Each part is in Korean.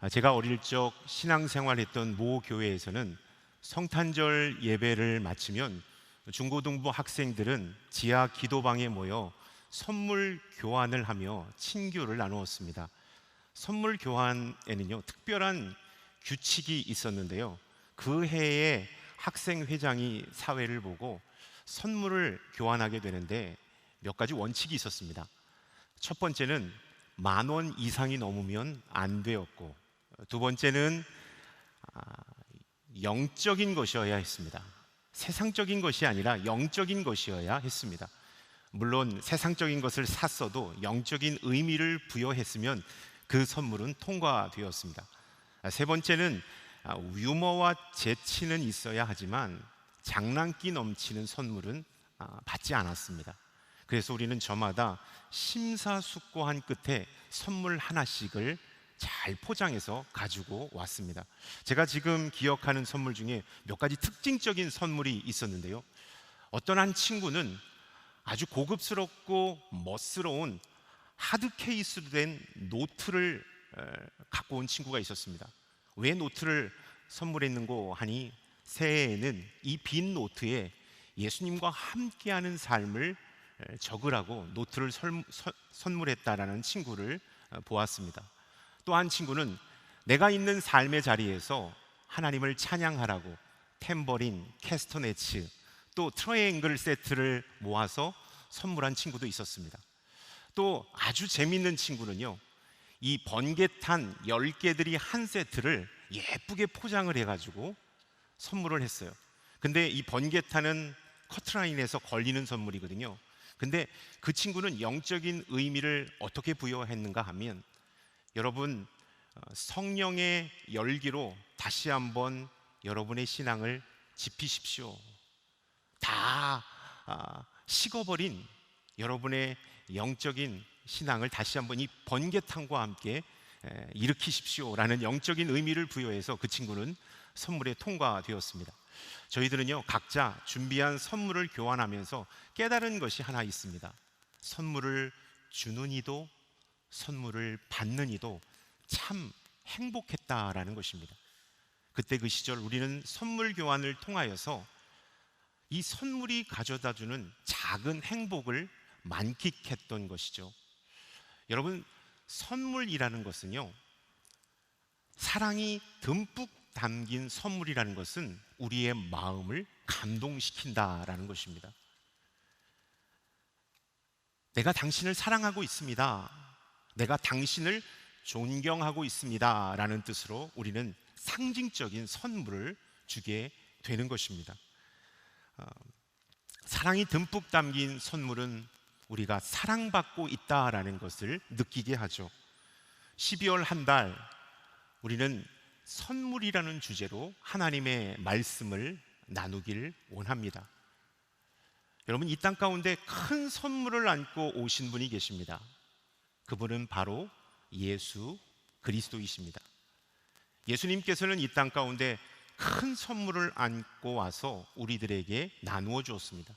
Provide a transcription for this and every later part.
제가 어릴 적 신앙생활했던 모 교회에서는 성탄절 예배를 마치면 중고등부 학생들은 지하 기도방에 모여 선물 교환을 하며 친교를 나누었습니다. 선물 교환에는요, 특별한 규칙이 있었는데요. 그 해에 학생회장이 사회를 보고 선물을 교환하게 되는데 몇 가지 원칙이 있었습니다. 첫 번째는 10,000원 이상이 넘으면 안 되었고, 두 번째는 영적인 것이어야 했습니다. 세상적인 것이 아니라 영적인 것이어야 했습니다. 물론 세상적인 것을 샀어도 영적인 의미를 부여했으면 그 선물은 통과되었습니다. 세 번째는 유머와 재치는 있어야 하지만 장난기 넘치는 선물은 받지 않았습니다. 그래서 우리는 저마다 심사숙고한 끝에 선물 하나씩을 잘 포장해서 가지고 왔습니다. 제가 지금 기억하는 선물 중에 몇 가지 특징적인 선물이 있었는데요. 어떤 한 친구는 아주 고급스럽고 멋스러운 하드 케이스로 된 노트를 갖고 온 친구가 있었습니다. 왜 노트를 선물했는고 하니 새해에는 이 빈 노트에 예수님과 함께하는 삶을 적으라고 노트를 선물했다라는 친구를 보았습니다. 또 한 친구는 내가 있는 삶의 자리에서 하나님을 찬양하라고 탬버린, 캐스터네츠, 또 트라이앵글 세트를 모아서 선물한 친구도 있었습니다. 또 아주 재미있는 친구는요, 이 번개탄 10개들이 한 세트를 예쁘게 포장을 해가지고 선물을 했어요. 근데 이 번개탄은 커트라인에서 걸리는 선물이거든요. 근데 그 친구는 영적인 의미를 어떻게 부여했는가 하면, 여러분, 성령의 열기로 다시 한번 여러분의 신앙을 지피십시오. 다 식어버린 여러분의 영적인 신앙을 다시 한번 이 번개탄과 함께 일으키십시오라는 영적인 의미를 부여해서 그 친구는 선물에 통과되었습니다. 저희들은요, 각자 준비한 선물을 교환하면서 깨달은 것이 하나 있습니다. 선물을 주는 이도 선물을 받는 이도 참 행복했다라는 것입니다. 그때 그 시절 우리는 선물 교환을 통하여서 이 선물이 가져다주는 작은 행복을 만끽했던 것이죠. 여러분, 선물이라는 것은요, 사랑이 듬뿍 담긴 선물이라는 것은 우리의 마음을 감동시킨다라는 것입니다. 내가 당신을 사랑하고 있습니다, 내가 당신을 존경하고 있습니다 라는 뜻으로 우리는 상징적인 선물을 주게 되는 것입니다. 사랑이 듬뿍 담긴 선물은 우리가 사랑받고 있다라는 것을 느끼게 하죠. 12월 한 달 우리는 선물이라는 주제로 하나님의 말씀을 나누길 원합니다. 여러분, 이 땅 가운데 큰 선물을 안고 오신 분이 계십니다. 그분은 바로 예수 그리스도이십니다. 예수님께서는 이 땅 가운데 큰 선물을 안고 와서 우리들에게 나누어 주었습니다.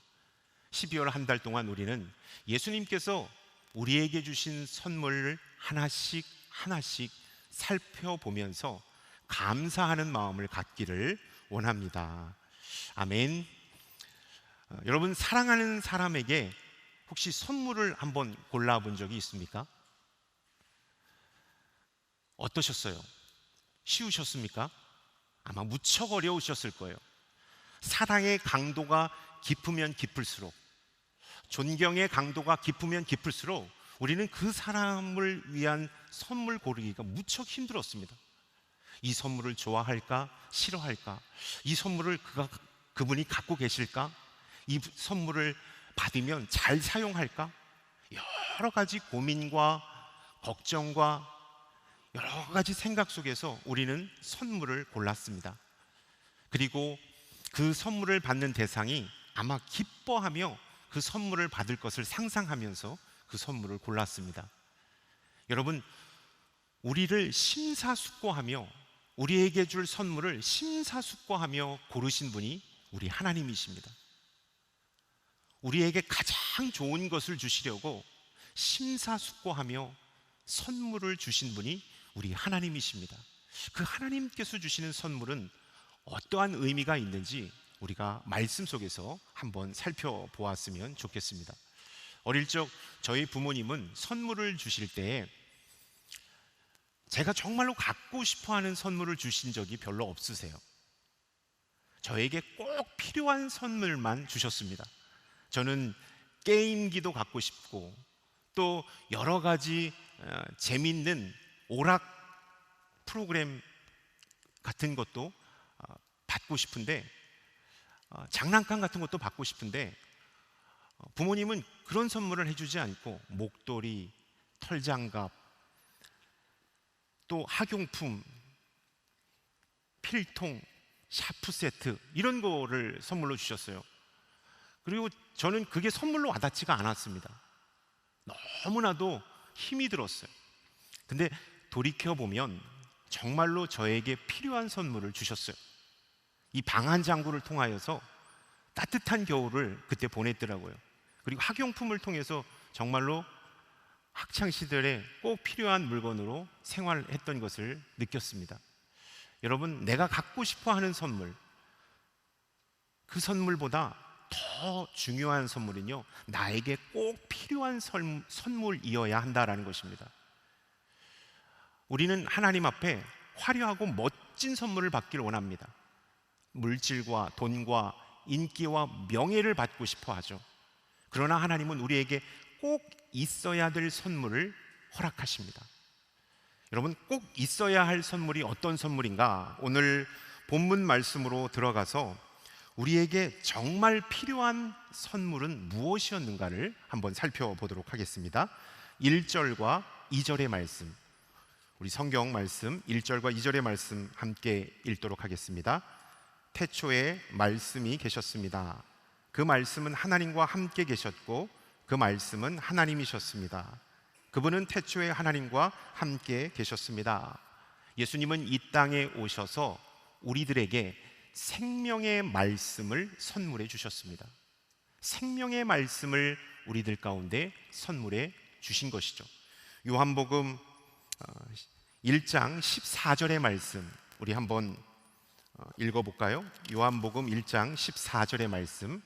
12월 한 달 동안 우리는 예수님께서 우리에게 주신 선물을 하나씩 하나씩 살펴보면서 감사하는 마음을 갖기를 원합니다. 아멘. 여러분, 사랑하는 사람에게 혹시 선물을 한번 골라본 적이 있습니까? 어떠셨어요? 쉬우셨습니까? 아마 무척 어려우셨을 거예요. 사랑의 강도가 깊으면 깊을수록, 존경의 강도가 깊으면 깊을수록 우리는 그 사람을 위한 선물 고르기가 무척 힘들었습니다. 이 선물을 좋아할까? 싫어할까? 이 선물을 그분이 갖고 계실까? 이 선물을 받으면 잘 사용할까? 여러 가지 고민과 걱정과 여러 가지 생각 속에서 우리는 선물을 골랐습니다. 그리고 그 선물을 받는 대상이 아마 기뻐하며 그 선물을 받을 것을 상상하면서 그 선물을 골랐습니다. 여러분, 우리를 심사숙고하며 우리에게 줄 선물을 심사숙고하며 고르신 분이 우리 하나님이십니다. 우리에게 가장 좋은 것을 주시려고 심사숙고하며 선물을 주신 분이 우리 하나님이십니다. 그 하나님께서 주시는 선물은 어떠한 의미가 있는지 우리가 말씀 속에서 한번 살펴보았으면 좋겠습니다. 어릴 적 저희 부모님은 선물을 주실 때 제가 정말로 갖고 싶어하는 선물을 주신 적이 별로 없으세요. 저에게 꼭 필요한 선물만 주셨습니다. 저는 게임기도 갖고 싶고 또 여러 가지 재밌는 오락 프로그램 같은 것도 받고 싶은데, 장난감 같은 것도 받고 싶은데 부모님은 그런 선물을 해주지 않고 목도리, 털장갑, 또 학용품, 필통, 샤프 세트 이런 거를 선물로 주셨어요. 그리고 저는 그게 선물로 와닿지가 않았습니다. 너무나도 힘이 들었어요. 근데 돌이켜보면 정말로 저에게 필요한 선물을 주셨어요. 이 방한장구를 통하여서 따뜻한 겨울을 그때 보냈더라고요. 그리고 학용품을 통해서 정말로 학창시절에 꼭 필요한 물건으로 생활했던 것을 느꼈습니다. 여러분, 내가 갖고 싶어 하는 선물, 그 선물보다 더 중요한 선물은요, 나에게 꼭 필요한 선물이어야 한다라는 것입니다. 우리는 하나님 앞에 화려하고 멋진 선물을 받기를 원합니다. 물질과 돈과 인기와 명예를 받고 싶어 하죠. 그러나 하나님은 우리에게 꼭 있어야 될 선물을 허락하십니다. 여러분, 꼭 있어야 할 선물이 어떤 선물인가? 오늘 본문 말씀으로 들어가서 우리에게 정말 필요한 선물은 무엇이었는가를 한번 살펴보도록 하겠습니다. 1절과 2절의 말씀, 우리 성경 말씀 1절과 2절의 말씀 함께 읽도록 하겠습니다. 태초에 말씀이 계셨습니다. 그 말씀은 하나님과 함께 계셨고 그 말씀은 하나님이셨습니다. 그분은 태초에 하나님과 함께 계셨습니다. 예수님은 이 땅에 오셔서 우리들에게 생명의 말씀을 선물해 주셨습니다. 생명의 말씀을 우리들 가운데 선물해 주신 것이죠. 요한복음 1장 14절의 말씀 우리 한번 읽어볼까요? 요한복음 1장 14절의 말씀,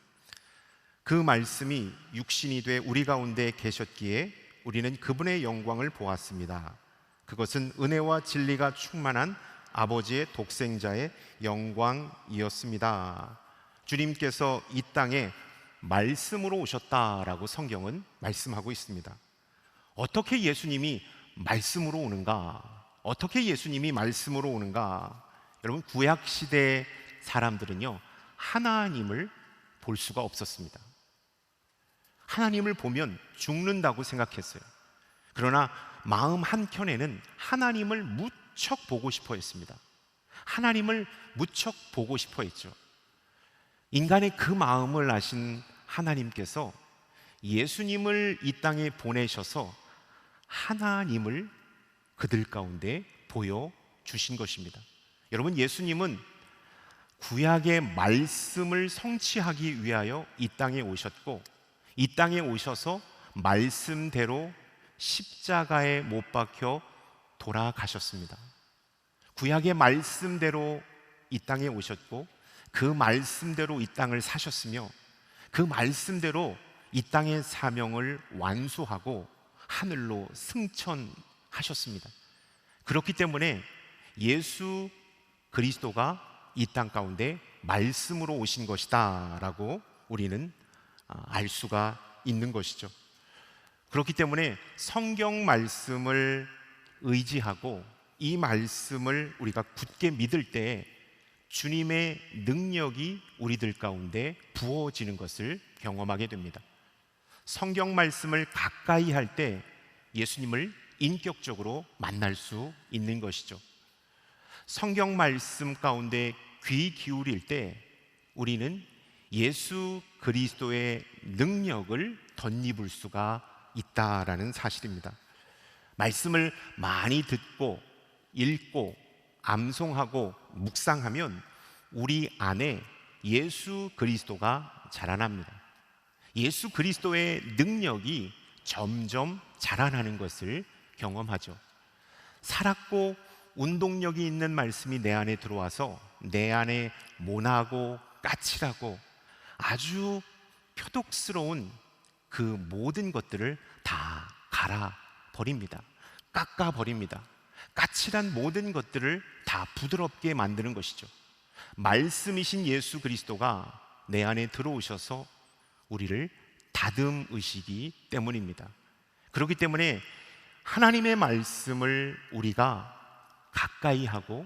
그 말씀이 육신이 돼 우리 가운데 계셨기에 우리는 그분의 영광을 보았습니다. 그것은 은혜와 진리가 충만한 아버지의 독생자의 영광이었습니다. 주님께서 이 땅에 말씀으로 오셨다라고 성경은 말씀하고 있습니다. 어떻게 예수님이 말씀으로 오는가? 어떻게 예수님이 말씀으로 오는가? 여러분, 구약시대 사람들은요, 하나님을 볼 수가 없었습니다. 하나님을 보면 죽는다고 생각했어요. 그러나 마음 한켠에는 하나님을 무척 보고 싶어 했습니다. 하나님을 무척 보고 싶어 했죠. 인간의 그 마음을 아신 하나님께서 예수님을 이 땅에 보내셔서 하나님을 그들 가운데 보여주신 것입니다. 여러분, 예수님은 구약의 말씀을 성취하기 위하여 이 땅에 오셨고, 이 땅에 오셔서 말씀대로 십자가에 못 박혀 돌아가셨습니다. 구약의 말씀대로 이 땅에 오셨고, 그 말씀대로 이 땅을 사셨으며, 그 말씀대로 이 땅의 사명을 완수하고 하늘로 승천하셨습니다. 그렇기 때문에 예수 그리스도가 이 땅 가운데 말씀으로 오신 것이다 라고 우리는 알 수가 있는 것이죠. 그렇기 때문에 성경 말씀을 의지하고 이 말씀을 우리가 굳게 믿을 때 주님의 능력이 우리들 가운데 부어지는 것을 경험하게 됩니다. 성경 말씀을 가까이 할 때 예수님을 인격적으로 만날 수 있는 것이죠. 성경 말씀 가운데 귀 기울일 때 우리는 예수 그리스도의 능력을 덧입을 수가 있다라는 사실입니다. 말씀을 많이 듣고 읽고 암송하고 묵상하면 우리 안에 예수 그리스도가 자라납니다. 예수 그리스도의 능력이 점점 자라나는 것을 경험하죠. 살았고 운동력이 있는 말씀이 내 안에 들어와서 내 안에 모나고 까칠하고 아주 표독스러운 그 모든 것들을 다 갈아 버립니다. 깎아 버립니다. 까칠한 모든 것들을 다 부드럽게 만드는 것이죠. 말씀이신 예수 그리스도가 내 안에 들어오셔서 우리를 다듬으시기 때문입니다. 그렇기 때문에 하나님의 말씀을 우리가 가까이 하고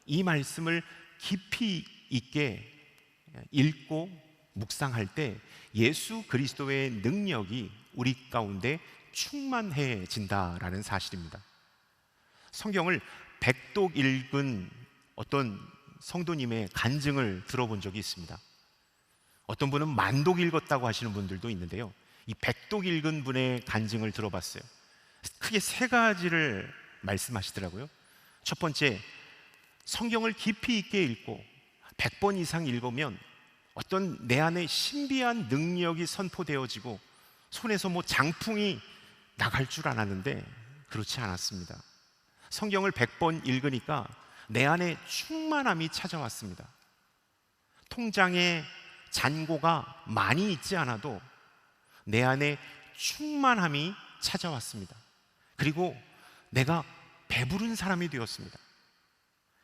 이 말씀을 깊이 있게 읽고 묵상할 때 예수 그리스도의 능력이 우리 가운데 충만해진다라는 사실입니다. 성경을 백독 읽은 어떤 성도님의 간증을 들어본 적이 있습니다. 어떤 분은 만독 읽었다고 하시는 분들도 있는데요, 이 백독 읽은 분의 간증을 들어봤어요. 크게 세 가지를 말씀하시더라고요. 첫 번째, 성경을 깊이 있게 읽고 100번 이상 읽으면 어떤 내 안에 신비한 능력이 선포되어지고 손에서 뭐 장풍이 나갈 줄 알았는데 그렇지 않았습니다. 성경을 100번 읽으니까 내 안에 충만함이 찾아왔습니다. 통장에 잔고가 많이 있지 않아도 내 안에 충만함이 찾아왔습니다. 그리고 내가 배부른 사람이 되었습니다.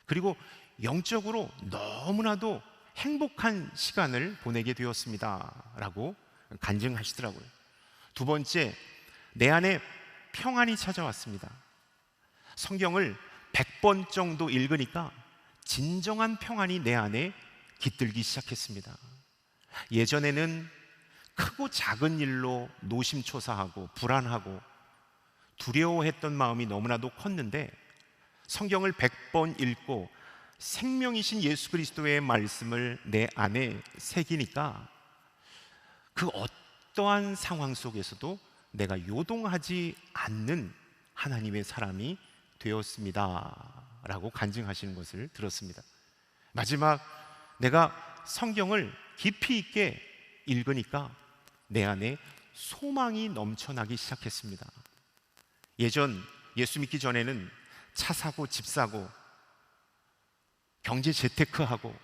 그리고 영적으로 너무나도 행복한 시간을 보내게 되었습니다 라고 간증하시더라고요. 두 번째, 내 안에 평안이 찾아왔습니다. 성경을 100번 정도 읽으니까 진정한 평안이 내 안에 깃들기 시작했습니다. 예전에는 크고 작은 일로 노심초사하고 불안하고 두려워했던 마음이 너무나도 컸는데 성경을 100번 읽고 생명이신 예수 그리스도의 말씀을 내 안에 새기니까 그 어떠한 상황 속에서도 내가 요동하지 않는 하나님의 사람이 되었습니다 라고 간증하시는 것을 들었습니다. 마지막, 내가 성경을 깊이 있게 읽으니까 내 안에 소망이 넘쳐나기 시작했습니다. 예전 예수 믿기 전에는 차 사고 집 사고 경제 재테크하고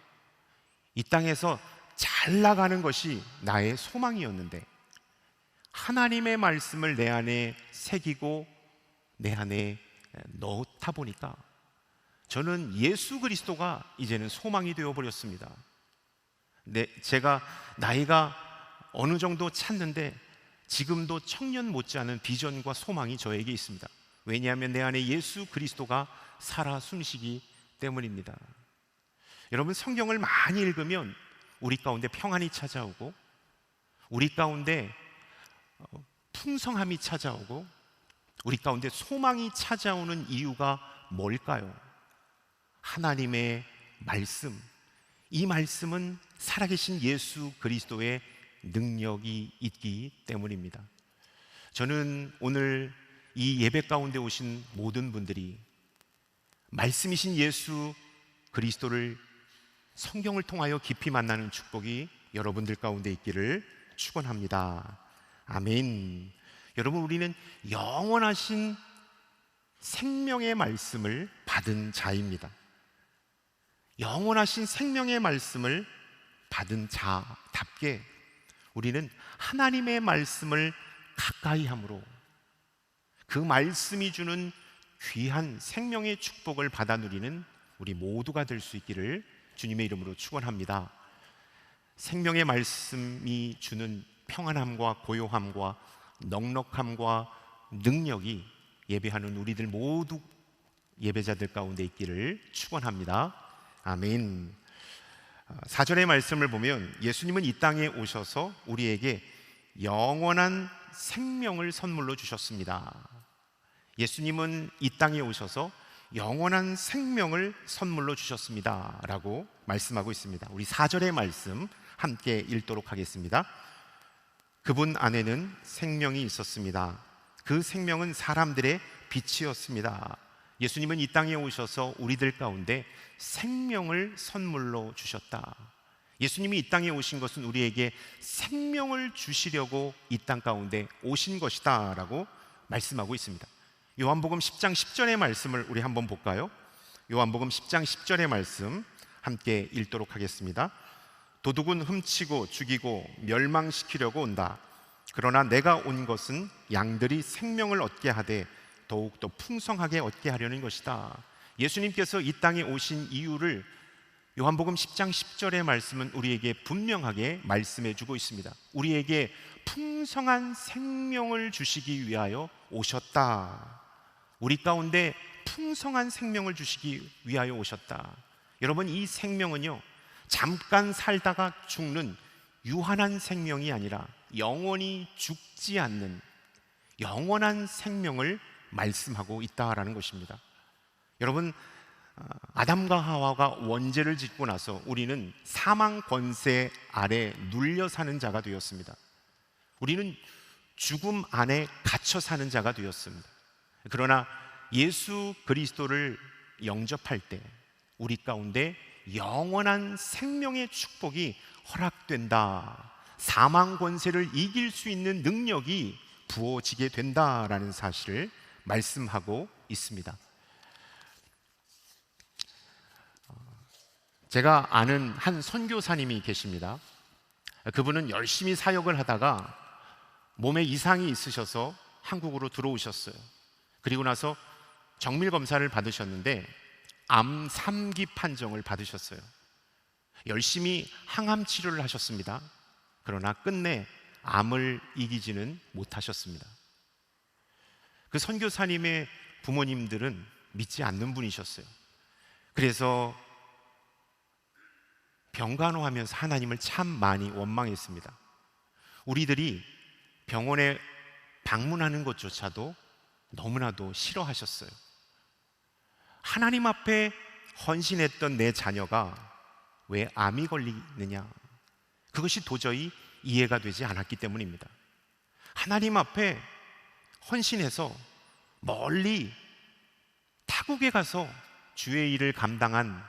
이 땅에서 잘 나가는 것이 나의 소망이었는데 하나님의 말씀을 내 안에 새기고 내 안에 넣다 보니까 저는 예수 그리스도가 이제는 소망이 되어버렸습니다. 제가 나이가 어느 정도 찼는데 지금도 청년 못지않은 비전과 소망이 저에게 있습니다. 왜냐하면 내 안에 예수 그리스도가 살아 숨쉬기 때문입니다. 여러분, 성경을 많이 읽으면 우리 가운데 평안이 찾아오고 우리 가운데 풍성함이 찾아오고 우리 가운데 소망이 찾아오는 이유가 뭘까요? 하나님의 말씀, 이 말씀은 살아계신 예수 그리스도의 능력이 있기 때문입니다. 저는 오늘 이 예배 가운데 오신 모든 분들이 말씀이신 예수 그리스도를 성경을 통하여 깊이 만나는 축복이 여러분들 가운데 있기를 축원합니다. 아멘. 여러분, 우리는 영원하신 생명의 말씀을 받은 자입니다. 영원하신 생명의 말씀을 받은 자답게 우리는 하나님의 말씀을 가까이 함으로 그 말씀이 주는 귀한 생명의 축복을 받아 누리는 우리 모두가 될 수 있기를 주님의 이름으로 축원합니다. 생명의 말씀이 주는 평안함과 고요함과 넉넉함과 능력이 예배하는 우리들 모두 예배자들 가운데 있기를 축원합니다. 아멘. 4절의 말씀을 보면 예수님은 이 땅에 오셔서 우리에게 영원한 생명을 선물로 주셨습니다. 예수님은 이 땅에 오셔서 영원한 생명을 선물로 주셨습니다 라고 말씀하고 있습니다. 우리 4절의 말씀 함께 읽도록 하겠습니다. 그분 안에는 생명이 있었습니다. 그 생명은 사람들의 빛이었습니다. 예수님은 이 땅에 오셔서 우리들 가운데 생명을 선물로 주셨다. 예수님이 이 땅에 오신 것은 우리에게 생명을 주시려고 이 땅 가운데 오신 것이다 라고 말씀하고 있습니다. 요한복음 10장 10절의 말씀을 우리 한번 볼까요? 요한복음 10장 10절의 말씀 함께 읽도록 하겠습니다. 도둑은 훔치고 죽이고 멸망시키려고 온다. 그러나 내가 온 것은 양들이 생명을 얻게 하되 더욱더 풍성하게 얻게 하려는 것이다. 예수님께서 이 땅에 오신 이유를 요한복음 10장 10절의 말씀은 우리에게 분명하게 말씀해 주고 있습니다. 우리에게 풍성한 생명을 주시기 위하여 오셨다. 우리 가운데 풍성한 생명을 주시기 위하여 오셨다. 여러분, 이 생명은요, 잠깐 살다가 죽는 유한한 생명이 아니라 영원히 죽지 않는 영원한 생명을 말씀하고 있다라는 것입니다. 여러분, 아담과 하와가 원죄를 짓고 나서 우리는 사망 권세 아래 눌려 사는 자가 되었습니다. 우리는 죽음 안에 갇혀 사는 자가 되었습니다. 그러나 예수 그리스도를 영접할 때 우리 가운데 영원한 생명의 축복이 허락된다. 사망 권세를 이길 수 있는 능력이 부어지게 된다라는 사실을 말씀하고 있습니다. 제가 아는 한 선교사님이 계십니다. 그분은 열심히 사역을 하다가 몸에 이상이 있으셔서 한국으로 들어오셨어요. 그리고 나서 정밀 검사를 받으셨는데 암 3기 판정을 받으셨어요. 열심히 항암 치료를 하셨습니다. 그러나 끝내 암을 이기지는 못하셨습니다. 그 선교사님의 부모님들은 믿지 않는 분이셨어요. 그래서 병간호하면서 하나님을 참 많이 원망했습니다. 우리들이 병원에 방문하는 것조차도 너무나도 싫어하셨어요. 하나님 앞에 헌신했던 내 자녀가 왜 암이 걸리느냐, 그것이 도저히 이해가 되지 않았기 때문입니다. 하나님 앞에 헌신해서 멀리 타국에 가서 주의 일을 감당한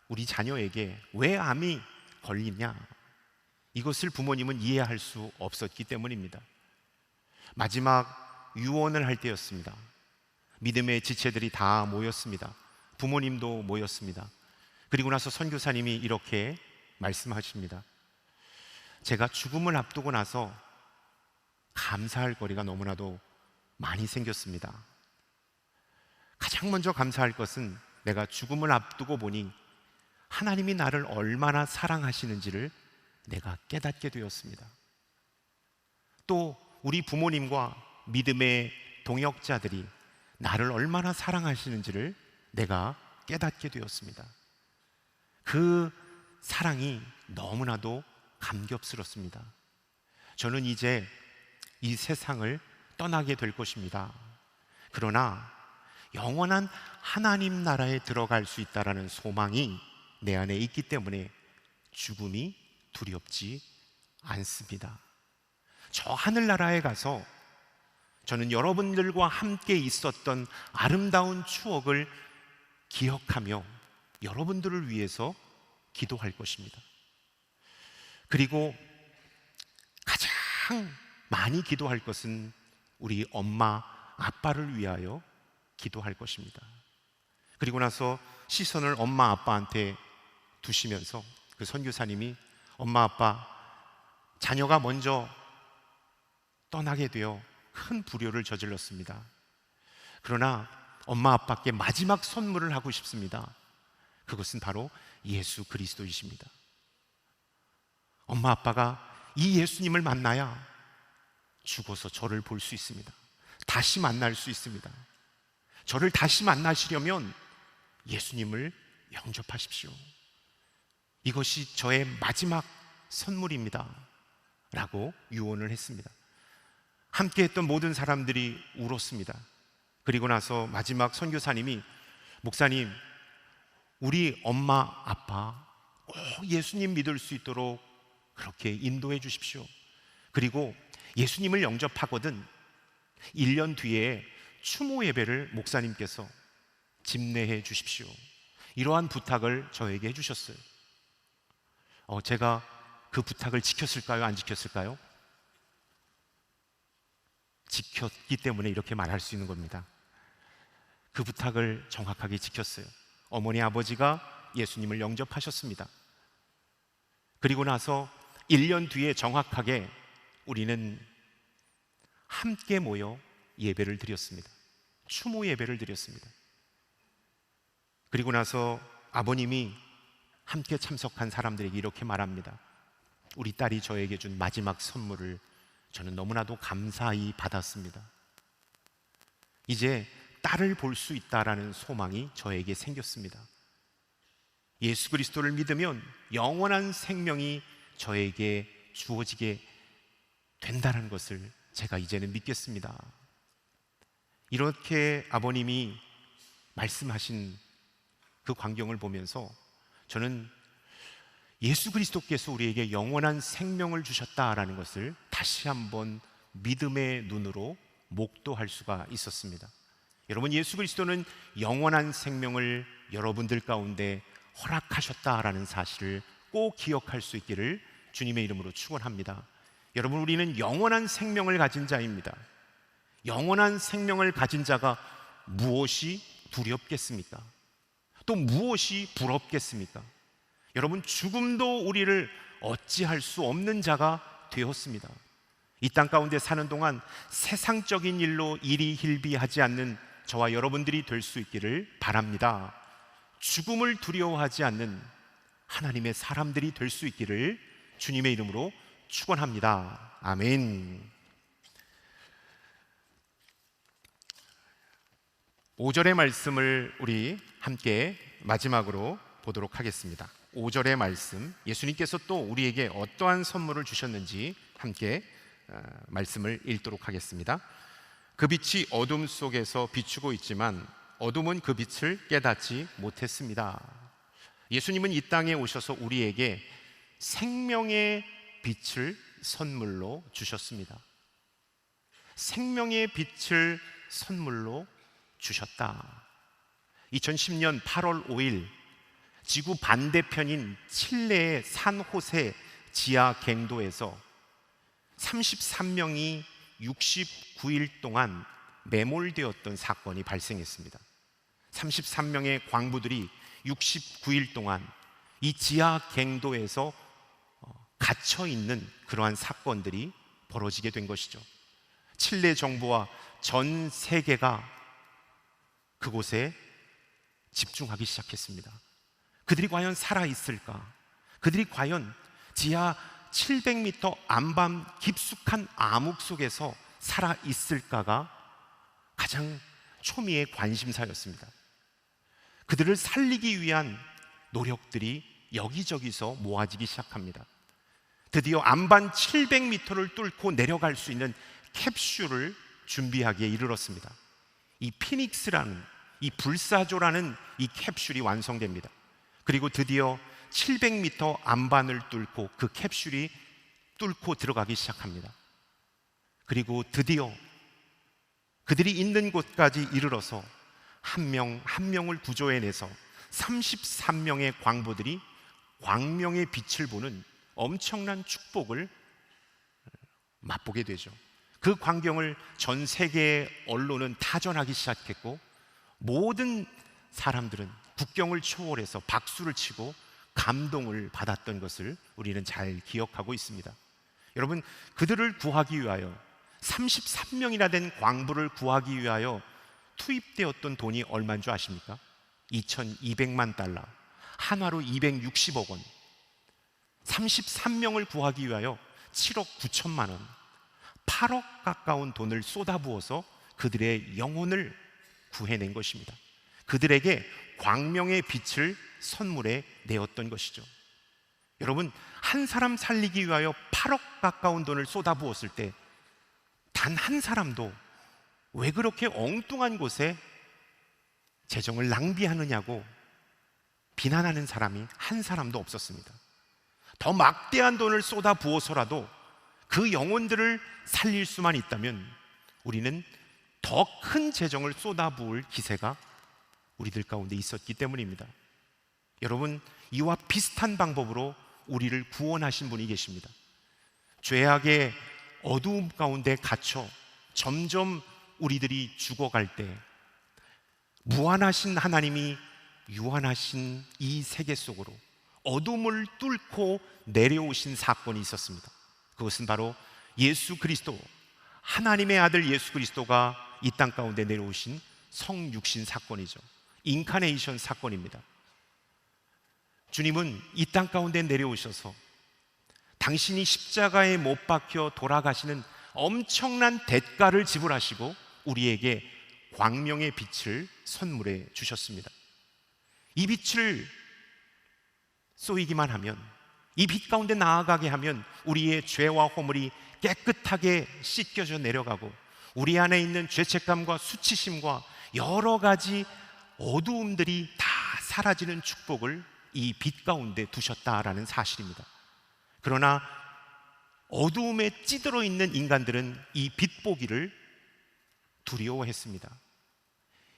우리 자녀에게 왜 암이 걸리냐, 이것을 부모님은 이해할 수 없었기 때문입니다. 마지막 유언을 할 때였습니다. 믿음의 지체들이 다 모였습니다. 부모님도 모였습니다. 그리고 나서 선교사님이 이렇게 말씀하십니다. 제가 죽음을 앞두고 나서 감사할 거리가 너무나도 많이 생겼습니다. 가장 먼저 감사할 것은 내가 죽음을 앞두고 보니 하나님이 나를 얼마나 사랑하시는지를 내가 깨닫게 되었습니다. 또 우리 부모님과 믿음의 동역자들이 나를 얼마나 사랑하시는지를 내가 깨닫게 되었습니다. 그 사랑이 너무나도 감격스럽습니다. 저는 이제 이 세상을 떠나게 될 것입니다. 그러나 영원한 하나님 나라에 들어갈 수 있다라는 소망이 내 안에 있기 때문에 죽음이 두렵지 않습니다. 저 하늘나라에 가서 저는 여러분들과 함께 있었던 아름다운 추억을 기억하며 여러분들을 위해서 기도할 것입니다. 그리고 가장 많이 기도할 것은 우리 엄마, 아빠를 위하여 기도할 것입니다. 그리고 나서 시선을 엄마, 아빠한테 두시면서 그 선교사님이 엄마, 아빠, 자녀가 먼저 떠나게 되어 큰 불효를 저질렀습니다. 그러나 엄마, 아빠께 마지막 선물을 하고 싶습니다. 그것은 바로 예수 그리스도이십니다. 엄마, 아빠가 이 예수님을 만나야 죽어서 저를 볼 수 있습니다. 다시 만날 수 있습니다. 저를 다시 만나시려면 예수님을 영접하십시오. 이것이 저의 마지막 선물입니다. 라고 유언을 했습니다. 함께 했던 모든 사람들이 울었습니다. 그리고 나서 마지막 선교사님이 목사님, 우리 엄마, 아빠 꼭 예수님 믿을 수 있도록 그렇게 인도해 주십시오. 그리고 예수님을 영접하거든 1년 뒤에 추모 예배를 목사님께서 집례해 주십시오. 이러한 부탁을 저에게 해주셨어요. 제가 그 부탁을 지켰을까요? 안 지켰을까요? 지켰기 때문에 이렇게 말할 수 있는 겁니다. 그 부탁을 정확하게 지켰어요. 어머니 아버지가 예수님을 영접하셨습니다. 그리고 나서 1년 뒤에 정확하게 우리는 함께 모여 예배를 드렸습니다. 추모 예배를 드렸습니다. 그리고 나서 아버님이 함께 참석한 사람들에게 이렇게 말합니다. 우리 딸이 저에게 준 마지막 선물을 저는 너무나도 감사히 받았습니다. 이제 딸을 볼 수 있다라는 소망이 저에게 생겼습니다. 예수 그리스도를 믿으면 영원한 생명이 저에게 주어지게 된다는 것을 제가 이제는 믿겠습니다. 이렇게 아버님이 말씀하신 그 광경을 보면서 저는 예수 그리스도께서 우리에게 영원한 생명을 주셨다라는 것을 다시 한번 믿음의 눈으로 목도할 수가 있었습니다. 여러분, 예수 그리스도는 영원한 생명을 여러분들 가운데 허락하셨다라는 사실을 꼭 기억할 수 있기를 주님의 이름으로 축원합니다. 여러분, 우리는 영원한 생명을 가진 자입니다. 영원한 생명을 가진 자가 무엇이 두렵겠습니까? 또 무엇이 부럽겠습니까? 여러분, 죽음도 우리를 어찌할 수 없는 자가 되었습니다. 이 땅 가운데 사는 동안 세상적인 일로 일희일비하지 않는 저와 여러분들이 될 수 있기를 바랍니다. 죽음을 두려워하지 않는 하나님의 사람들이 될 수 있기를 주님의 이름으로 축원합니다. 아멘. 5절의 말씀을 우리 함께 마지막으로 보도록 하겠습니다. 5절의 말씀, 예수님께서 또 우리에게 어떠한 선물을 주셨는지 함께 말씀을 읽도록 하겠습니다. 그 빛이 어둠 속에서 비추고 있지만 어둠은 그 빛을 깨닫지 못했습니다. 예수님은 이 땅에 오셔서 우리에게 생명의 빛을 선물로 주셨습니다. 생명의 빛을 선물로 주셨다. 2010년 8월 5일 지구 반대편인 칠레의 산호세 지하 갱도에서 33명이 69일 동안 매몰되었던 사건이 발생했습니다. 33명의 광부들이 69일 동안 이 지하 갱도에서 갇혀 있는 그러한 사건들이 벌어지게 된 것이죠. 칠레 정부와 전 세계가 그곳에 집중하기 시작했습니다. 그들이 과연 살아있을까? 그들이 과연 지하 700m 안밤 깊숙한 암흑 속에서 살아있을까가 가장 초미의 관심사였습니다. 그들을 살리기 위한 노력들이 여기저기서 모아지기 시작합니다. 드디어 안반 700m를 뚫고 내려갈 수 있는 캡슐을 준비하기에 이르렀습니다. 이 피닉스라는, 이 불사조라는 이 캡슐이 완성됩니다. 그리고 드디어 700m 안반을 뚫고 그 캡슐이 뚫고 들어가기 시작합니다. 그리고 드디어 그들이 있는 곳까지 이르러서 한 명 한 명을 구조해내서 33명의 광부들이 광명의 빛을 보는 엄청난 축복을 맛보게 되죠. 그 광경을 전 세계의 언론은 타전하기 시작했고 모든 사람들은 국경을 초월해서 박수를 치고 감동을 받았던 것을 우리는 잘 기억하고 있습니다. 여러분, 그들을 구하기 위하여 33명이나 된 광부를 구하기 위하여 투입되었던 돈이 얼마인 줄 아십니까? 2,200만 달러, 한화로 260억 원. 33명을 구하기 위하여 7억 9천만 원, 8억 가까운 돈을 쏟아부어서 그들의 영혼을 구해낸 것입니다. 그들에게 광명의 빛을 선물해 내었던 것이죠. 여러분, 한 사람 살리기 위하여 8억 가까운 돈을 쏟아부었을 때 단 한 사람도 왜 그렇게 엉뚱한 곳에 재정을 낭비하느냐고 비난하는 사람이 한 사람도 없었습니다. 더 막대한 돈을 쏟아부어서라도 그 영혼들을 살릴 수만 있다면 우리는 더 큰 재정을 쏟아부을 기세가 우리들 가운데 있었기 때문입니다. 여러분, 이와 비슷한 방법으로 우리를 구원하신 분이 계십니다. 죄악의 어두움 가운데 갇혀 점점 우리들이 죽어갈 때 무한하신 하나님이 유한하신 이 세계 속으로 어둠을 뚫고 내려오신 사건이 있었습니다. 그것은 바로 예수 그리스도, 하나님의 아들 예수 그리스도가 이 땅 가운데 내려오신 성육신 사건이죠. 인카네이션 사건입니다. 주님은 이 땅 가운데 내려오셔서 당신이 십자가에 못 박혀 돌아가시는 엄청난 대가를 지불하시고 우리에게 광명의 빛을 선물해 주셨습니다. 이 빛을 쏘이기만 하면, 이 빛 가운데 나아가게 하면 우리의 죄와 허물이 깨끗하게 씻겨져 내려가고 우리 안에 있는 죄책감과 수치심과 여러 가지 어두움들이 다 사라지는 축복을 이 빛 가운데 두셨다라는 사실입니다. 그러나 어두움에 찌들어 있는 인간들은 이 빛 보기를 두려워했습니다.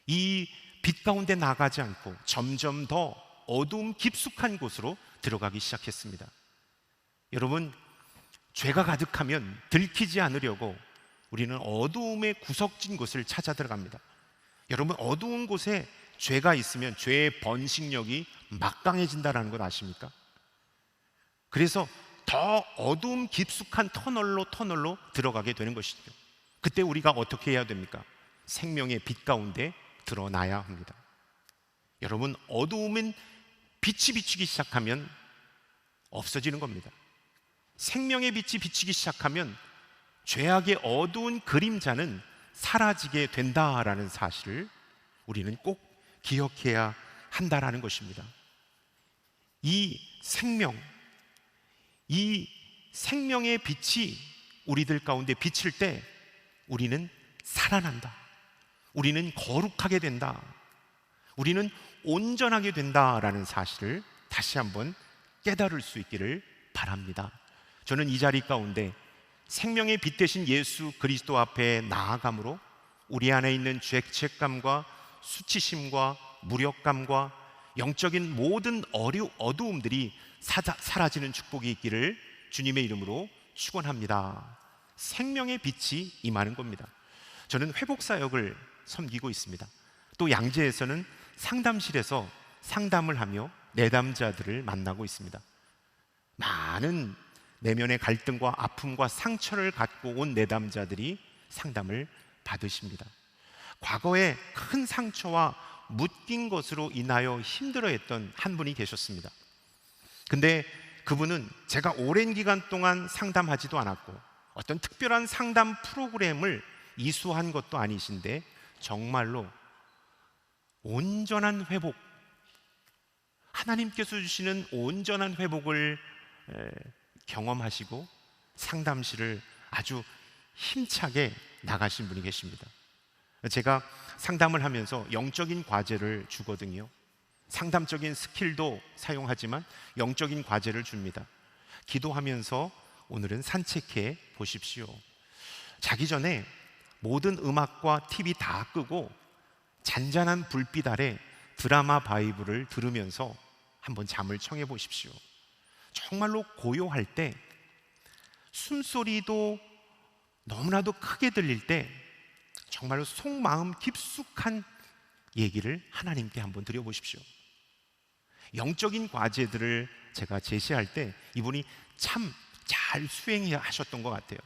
이 빛 가운데 나가지 않고 점점 더 어두움 깊숙한 곳으로 들어가기 시작했습니다. 여러분, 죄가 가득하면 들키지 않으려고 우리는 어두움의 구석진 곳을 찾아 들어갑니다. 여러분, 어두운 곳에 죄가 있으면 죄의 번식력이 막강해진다는 걸 아십니까? 그래서 더 어두움 깊숙한 터널로 들어가게 되는 것이죠. 그때 우리가 어떻게 해야 됩니까? 생명의 빛 가운데 드러나야 합니다. 여러분, 어두움은 빛이 비치기 시작하면 없어지는 겁니다. 생명의 빛이 비치기 시작하면 죄악의 어두운 그림자는 사라지게 된다라는 사실을 우리는 꼭 기억해야 한다라는 것입니다. 이 생명의 빛이 우리들 가운데 비칠 때 우리는 살아난다. 우리는 거룩하게 된다. 우리는 온전하게 된다라는 사실을 다시 한번 깨달을 수 있기를 바랍니다. 저는 이 자리 가운데 생명의 빛 되신 예수 그리스도 앞에 나아감으로 우리 안에 있는 죄책감과 수치심과 무력감과 영적인 모든 어두움들이 사라지는 축복이 있기를 주님의 이름으로 축원합니다. 생명의 빛이 임하는 겁니다. 저는 회복사역을 섬기고 있습니다. 또 양재에서는 상담실에서 상담을 하며 내담자들을 만나고 있습니다. 많은 내면의 갈등과 아픔과 상처를 갖고 온 내담자들이 상담을 받으십니다. 과거에 큰 상처와 묶인 것으로 인하여 힘들어했던 한 분이 계셨습니다. 근데 그분은 제가 오랜 기간 동안 상담하지도 않았고 어떤 특별한 상담 프로그램을 이수한 것도 아니신데 정말로 온전한 회복, 하나님께서 주시는 온전한 회복을 경험하시고 상담실을 아주 힘차게 나가신 분이 계십니다. 제가 상담을 하면서 영적인 과제를 주거든요. 상담적인 스킬도 사용하지만 영적인 과제를 줍니다. 기도하면서 오늘은 산책해 보십시오. 자기 전에 모든 음악과 TV 다 끄고 잔잔한 불빛 아래 드라마 바이블을 들으면서 한번 잠을 청해 보십시오. 정말로 고요할 때, 숨소리도 너무나도 크게 들릴 때 정말로 속마음 깊숙한 얘기를 하나님께 한번 드려보십시오. 영적인 과제들을 제가 제시할 때 이분이 참 잘 수행하셨던 것 같아요.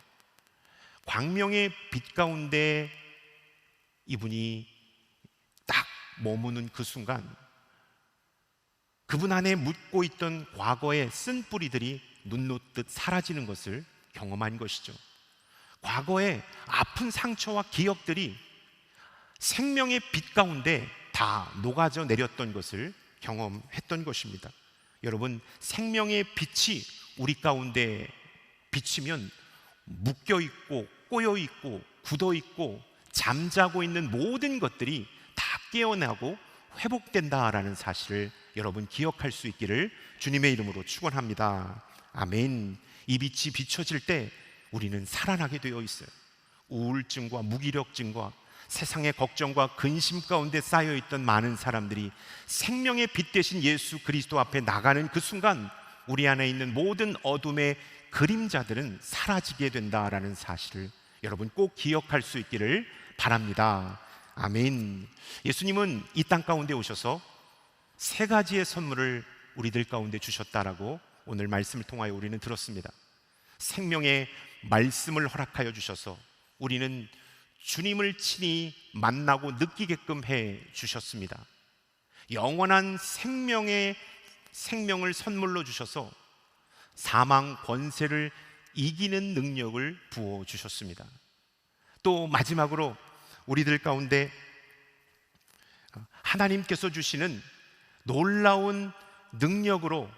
광명의 빛 가운데 이분이 딱 머무는 그 순간 그분 안에 묻고 있던 과거의 쓴 뿌리들이 눈 놓듯 사라지는 것을 경험한 것이죠. 과거의 아픈 상처와 기억들이 생명의 빛 가운데 다 녹아져 내렸던 것을 경험했던 것입니다. 여러분, 생명의 빛이 우리 가운데 비치면 묶여있고 꼬여있고 굳어있고 잠자고 있는 모든 것들이 다 깨어나고 회복된다라는 사실을 여러분 기억할 수 있기를 주님의 이름으로 축원합니다. 아멘. 이 빛이 비춰질 때 우리는 살아나게 되어 있어요. 우울증과 무기력증과 세상의 걱정과 근심 가운데 쌓여있던 많은 사람들이 생명의 빛 되신 예수 그리스도 앞에 나가는 그 순간 우리 안에 있는 모든 어둠의 그림자들은 사라지게 된다라는 사실을 여러분 꼭 기억할 수 있기를 바랍니다. 아멘. 예수님은 이 땅 가운데 오셔서 세 가지의 선물을 우리들 가운데 주셨다라고 오늘 말씀을 통하여 우리는 들었습니다. 생명의 말씀을 허락하여 주셔서 우리는 주님을 친히 만나고 느끼게끔 해 주셨습니다. 영원한 생명을 선물로 주셔서 사망 권세를 이기는 능력을 부어 주셨습니다. 또 마지막으로 우리들 가운데 하나님께서 주시는 놀라운 능력으로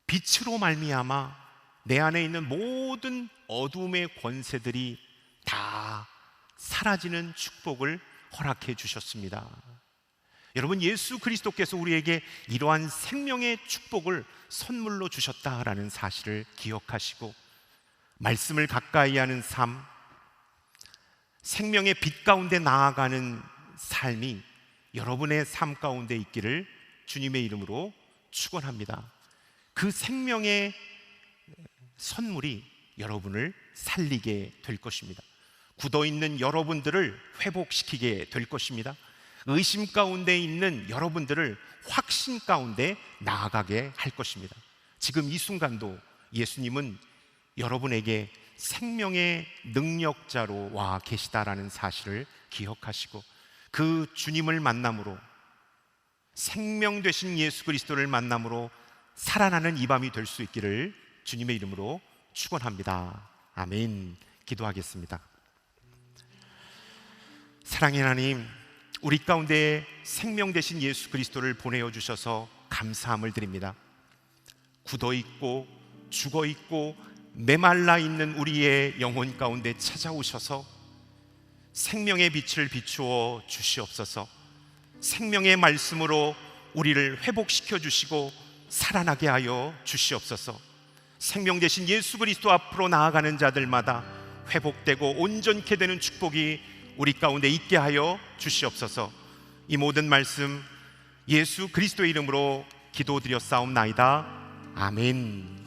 빛으로 말미암아 내 안에 있는 모든 어둠의 권세들이 다 사라지는 축복을 허락해 주셨습니다. 여러분, 예수 그리스도께서 우리에게 이러한 생명의 축복을 선물로 주셨다라는 사실을 기억하시고 말씀을 가까이 하는 삶, 생명의 빛 가운데 나아가는 삶이 여러분의 삶 가운데 있기를 주님의 이름으로 축원합니다. 그 생명의 선물이 여러분을 살리게 될 것입니다. 굳어있는 여러분들을 회복시키게 될 것입니다. 의심 가운데 있는 여러분들을 확신 가운데 나아가게 할 것입니다. 지금 이 순간도 예수님은 여러분에게 생명의 능력자로 와 계시다라는 사실을 기억하시고 그 주님을 만남으로, 생명 되신 예수 그리스도를 만남으로 살아나는 이 밤이 될 수 있기를 주님의 이름으로 축원합니다. 아멘. 기도하겠습니다. 사랑의 하나님, 우리 가운데 생명 되신 예수 그리스도를 보내어 주셔서 감사함을 드립니다. 굳어있고 죽어있고 메말라 있는 우리의 영혼 가운데 찾아오셔서 생명의 빛을 비추어 주시옵소서. 생명의 말씀으로 우리를 회복시켜 주시고 살아나게 하여 주시옵소서. 생명 되신 예수 그리스도 앞으로 나아가는 자들마다 회복되고 온전케 되는 축복이 우리 가운데 있게 하여 주시옵소서. 이 모든 말씀 예수 그리스도의 이름으로 기도드렸사옵나이다. 아멘.